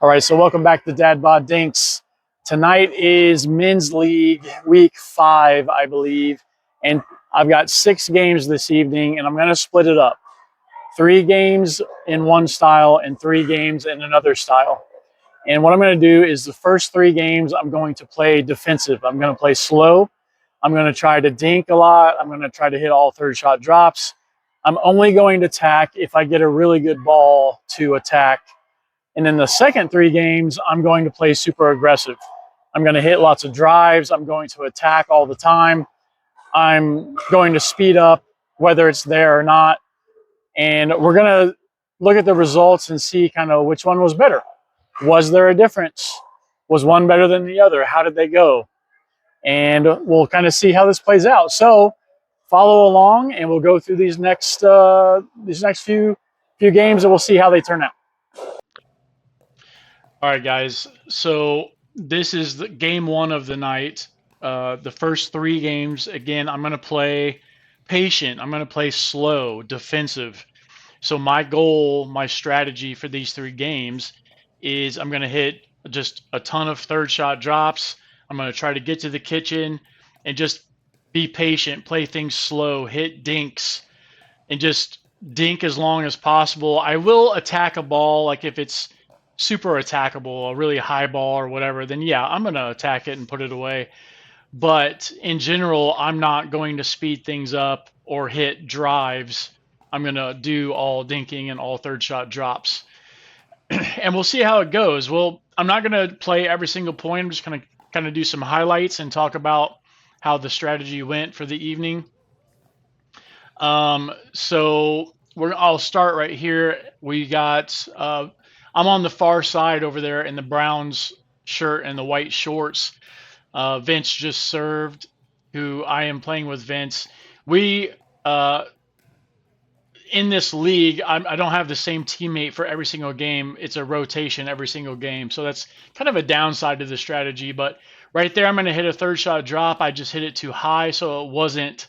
All right, so welcome back to DadBodDinks. Tonight is Men's League Week 5, I believe, and I've got 6 games this evening, and I'm going to split it up. 3 games in one style and 3 games in another style. And what I'm going to do is the first 3 games, I'm going to play defensive. I'm going to play slow. I'm going to try to dink a lot. I'm going to try to hit all third shot drops. I'm only going to attack if I get a really good ball to attack. And then the second 3 games, I'm going to play super aggressive. I'm going to hit lots of drives. I'm going to attack all the time. I'm going to speed up whether it's there or not. And we're going to look at the results and see kind of which one was better. Was there a difference? Was one better than the other? How did they go? And we'll kind of see how this plays out. So follow along, and we'll go through these next few games, and we'll see how they turn out. All right, guys. So this is the game 1 of the night. The first 3 games, again, I'm going to play patient. I'm going to play slow, defensive. So my goal, my strategy for these 3 games is I'm going to hit just a ton of third shot drops. I'm going to try to get to the kitchen and just be patient, play things slow, hit dinks, and just dink as long as possible. I will attack a ball, like if it's super attackable, a really high ball or whatever, then yeah, I'm going to attack it and put it away. But in general, I'm not going to speed things up or hit drives. I'm going to do all dinking and all third shot drops. And we'll see how it goes. Well, I'm not going to play every single point. I'm just going to kind of do some highlights and talk about how the strategy went for the evening. So I'll start right here. We got I'm on the far side over there in the Browns shirt and the white shorts. Vince just served, who I am playing with Vince. We in this league, I don't have the same teammate for every single game. It's a rotation every single game. So that's kind of a downside to the strategy. But right there, I'm going to hit a third shot drop. I just hit it too high, so it wasn't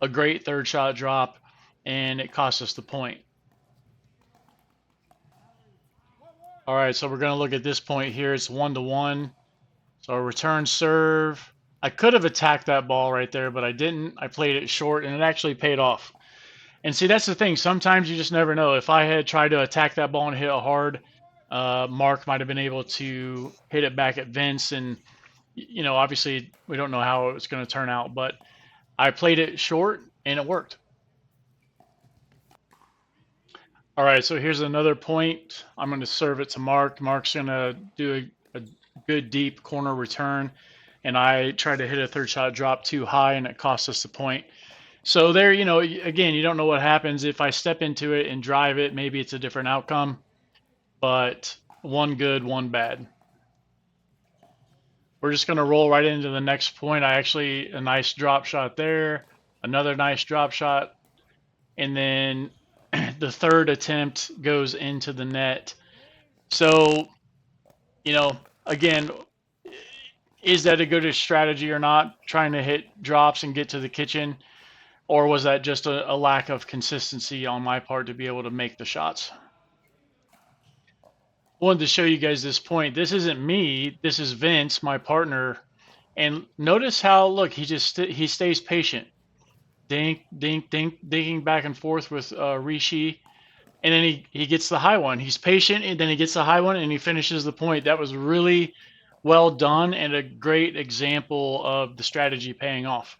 a great third shot drop, and it cost us the point. All right, so we're going to look at this point here. It's 1-1. So a return serve. I could have attacked that ball right there, but I didn't. I played it short, and it actually paid off. And see, that's the thing. Sometimes you just never know. If I had tried to attack that ball and hit it hard, Mark might have been able to hit it back at Vince. And, you know, obviously we don't know how it's going to turn out, but I played it short, and it worked. All right, so here's another point. I'm going to serve it to Mark. Mark's going to do a good deep corner return, and I tried to hit a third shot drop too high, and it cost us the point. So there, you know, again, you don't know what happens. If I step into it and drive it, maybe it's a different outcome, but one good, one bad. We're just going to roll right into the next point. A nice drop shot there, another nice drop shot, and then the third attempt goes into the net. So, you know, again, is that a good strategy or not, trying to hit drops and get to the kitchen? Or was that just a lack of consistency on my part to be able to make the shots? I wanted to show you guys this point. This isn't me. This is Vince, my partner. And notice how, look, he stays patient. Dink, dink, dink, dinking back and forth with Rishi. And then he gets the high one. He's patient, and then he gets the high one, and he finishes the point. That was really well done and a great example of the strategy paying off.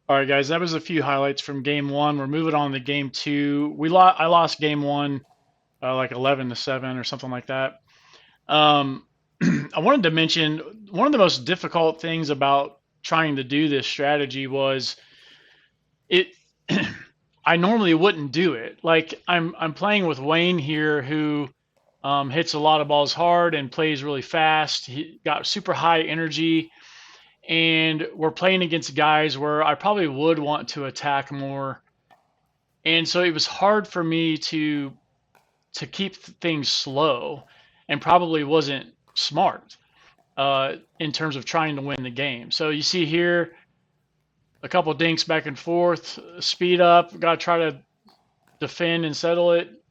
All right, guys, that was a few highlights from game 1. We're moving on to game 2. I lost game 1 like 11-7 or something like that. I wanted to mention one of the most difficult things about trying to do this strategy was it. I normally wouldn't do it. Like I'm playing with Wayne here, who hits a lot of balls hard and plays really fast. He got super high energy. And we're playing against guys where I probably would want to attack more. And so it was hard for me to keep things slow, and probably wasn't smart in terms of trying to win the game. So you see here a couple dinks back and forth, speed up, got to try to defend and settle it.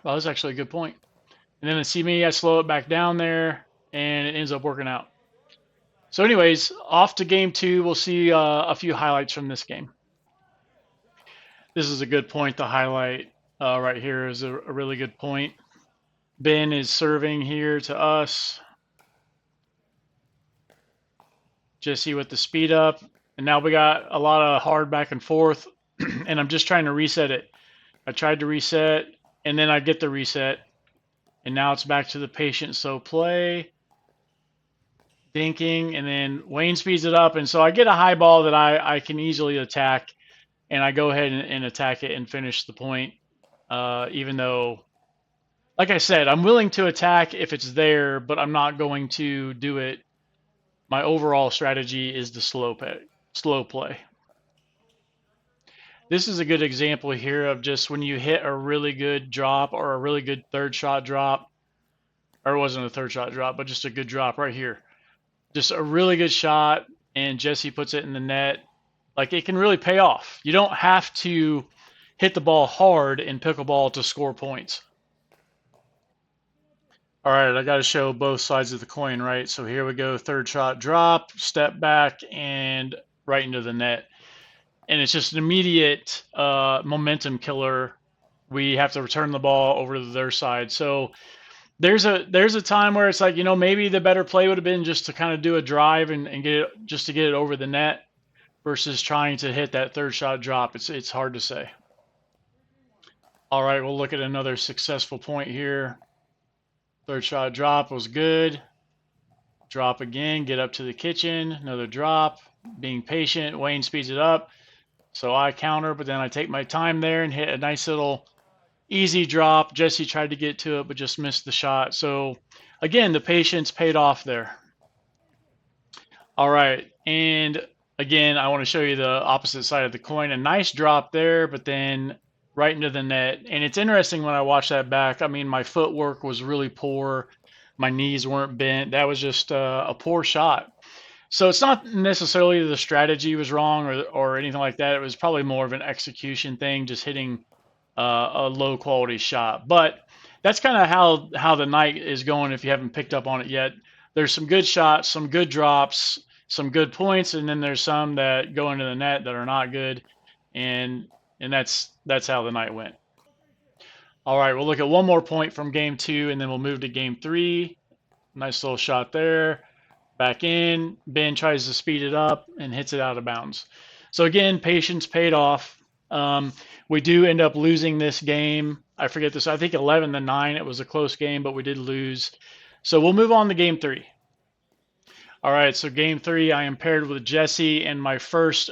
Well, that's actually a good point. And then see me, I slow it back down there, and it ends up working out. So anyways, off to game 2. We'll see a few highlights from this game. This is a good point to highlight right here is a really good point. Ben is serving here to us. Jesse with the speed up. And now we got a lot of hard back and forth. And I'm just trying to reset it. I tried to reset, and then I get the reset. And now it's back to the patient slow play. Dinking, and then Wayne speeds it up. And so I get a high ball that I can easily attack. And I go ahead and attack it and finish the point. Even though, like I said, I'm willing to attack if it's there, but I'm not going to do it. My overall strategy is the slow play. This is a good example here of just when you hit a really good drop or a really good third shot drop, or it wasn't a third shot drop, but just a good drop right here. Just a really good shot, and Jesse puts it in the net. Like, it can really pay off. You don't have to hit the ball hard in pickleball to score points. All right, I got to show both sides of the coin, right? So here we go, third shot drop, step back, and right into the net. And it's just an immediate momentum killer. We have to return the ball over to their side. So there's a time where it's like, maybe the better play would have been just to kind of do a drive and get it, just to get it over the net versus trying to hit that third shot drop. It's hard to say. All right, we'll look at another successful point here. Third shot drop was good. Drop again, get up to the kitchen, another drop, being patient. Wayne speeds it up. So I counter, but then I take my time there and hit a nice little easy drop. Jesse tried to get to it, but just missed the shot. So again, the patience paid off there. All right, and again, I want to show you the opposite side of the coin. A nice drop there, but then right into the net. And it's interesting when I watch that back. I mean, my footwork was really poor. My knees weren't bent. That was just a poor shot. So it's not necessarily the strategy was wrong or anything like that. It was probably more of an execution thing, just hitting a low quality shot. But that's kind of how the night is going if you haven't picked up on it yet. There's some good shots, some good drops, some good points, and then there's some that go into the net that are not good. And that's how the night went. All right, we'll look at one more point from game 2, and then we'll move to game 3. Nice little shot there. Back in. Ben tries to speed it up and hits it out of bounds. So again, patience paid off. We do end up losing this game. I forget this. I think 11-9. It was a close game, but we did lose. So we'll move on to game 3. All right, so game 3, I am paired with Jesse, and my first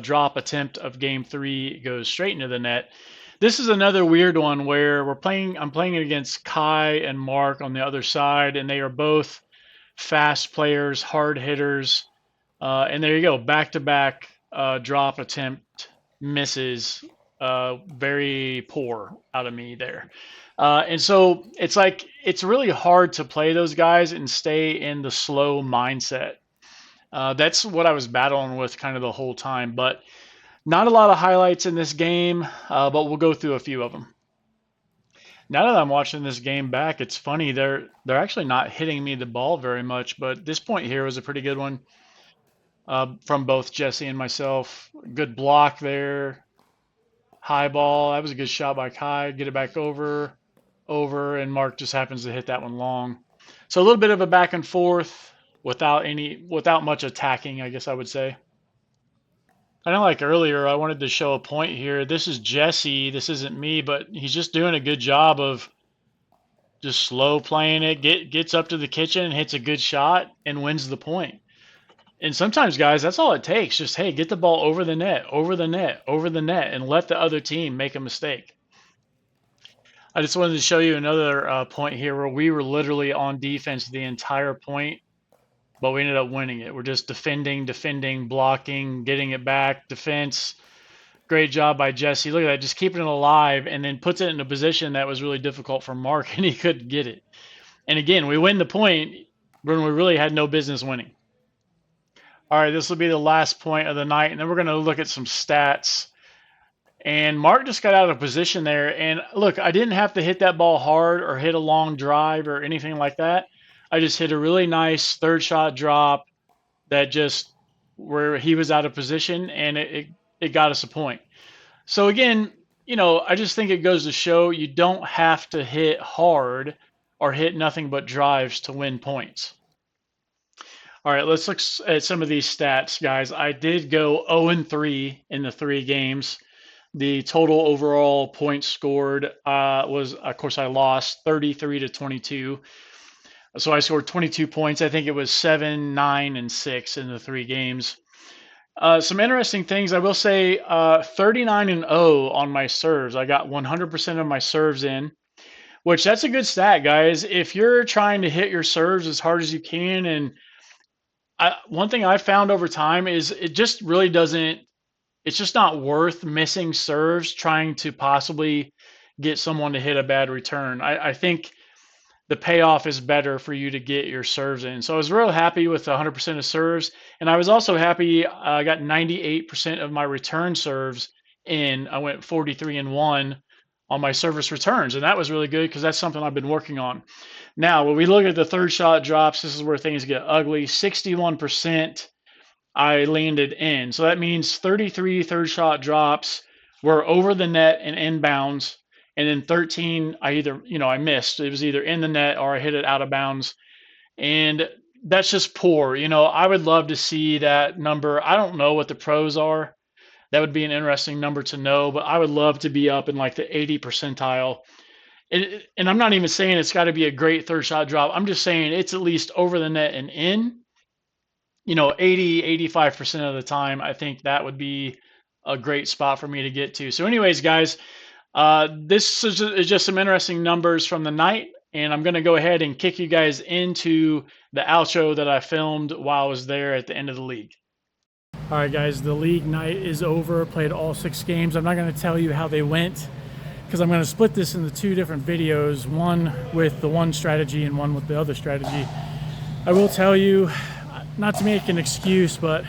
drop attempt of game 3 goes straight into the net. This is another weird one where I'm playing it against Kai and Mark on the other side, and they are both fast players, hard hitters. And there you go, back-to-back drop attempt misses. Very poor out of me there. And so it's like, it's really hard to play those guys and stay in the slow mindset. That's what I was battling with kind of the whole time, but not a lot of highlights in this game, but we'll go through a few of them. Now that I'm watching this game back, it's funny, they're actually not hitting me the ball very much, but this point here was a pretty good one from both Jesse and myself. Good block there. High ball. That was a good shot by Kai. Get it back over, and Mark just happens to hit that one long. So a little bit of a back and forth without much attacking, I guess I would say. I know, like earlier, I wanted to show a point here. This is Jesse. This isn't me, but he's just doing a good job of just slow playing it. Gets up to the kitchen and hits a good shot and wins the point. And sometimes, guys, that's all it takes. Just, hey, get the ball over the net, and let the other team make a mistake. I just wanted to show you another point here where we were literally on defense the entire point, but we ended up winning it. We're just defending, blocking, getting it back, defense. Great job by Jesse. Look at that, just keeping it alive, and then puts it in a position that was really difficult for Mark, and he couldn't get it. And again, we win the point when we really had no business winning. All right, this will be the last point of the night, and then we're going to look at some stats. And Mark just got out of position there. And look, I didn't have to hit that ball hard or hit a long drive or anything like that. I just hit a really nice third shot drop that just where he was out of position, and it got us a point. So again, you know, I just think it goes to show you don't have to hit hard or hit nothing but drives to win points. All right, let's look at some of these stats, guys. I did go 0-3 in the 3 games. The total overall points scored was, of course, I lost 33-22. So I scored 22 points. I think it was 7, 9, and 6 in the 3 games. Some interesting things. I will say 39-0 on my serves. I got 100% of my serves in, which that's a good stat, guys. If you're trying to hit your serves as hard as you can, and one thing I've found over time is it just really doesn't, it's just not worth missing serves trying to possibly get someone to hit a bad return. I think the payoff is better for you to get your serves in. So I was real happy with 100% of serves. And I was also happy I got 98% of my return serves in. I went 43-1 on my service returns. And that was really good because that's something I've been working on. Now, when we look at the third shot drops, this is where things get ugly. 61% I landed in. So that means 33 third shot drops were over the net and inbounds. And then 13, I missed. It was either in the net or I hit it out of bounds. And that's just poor. I would love to see that number. I don't know what the pros are. That would be an interesting number to know, but I would love to be up in like the 80 percentile. And I'm not even saying it's got to be a great third shot drop. I'm just saying it's at least over the net and in. 80, 85% of the time, I think that would be a great spot for me to get to. So anyways, guys, this is just some interesting numbers from the night, and I'm going to go ahead and kick you guys into the outro that I filmed while I was there at the end of the league. All right, guys, the league night is over. Played all 6 games. I'm not going to tell you how they went because I'm going to split this into 2 different videos, one with the one strategy and one with the other strategy. I will tell you, not to make an excuse, but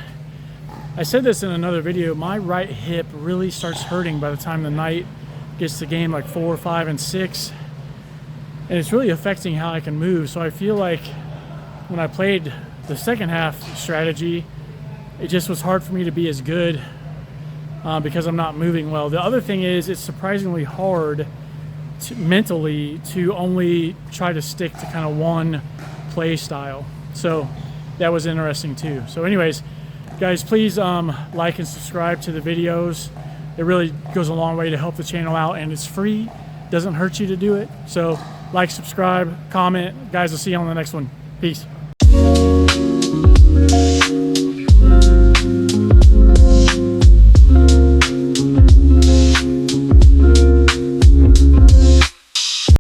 I said this in another video, my right hip really starts hurting by the time the night gets to game like 4, 5, and 6. And it's really affecting how I can move. So I feel like when I played the second half strategy, it just was hard for me to be as good because I'm not moving well. The other thing is it's surprisingly hard mentally to only try to stick to kind of one play style. So that was interesting too. So anyways, guys, please like and subscribe to the videos. It really goes a long way to help the channel out, and it's free. Doesn't hurt you to do it. So like, subscribe, comment. Guys, I'll see you on the next one. Peace.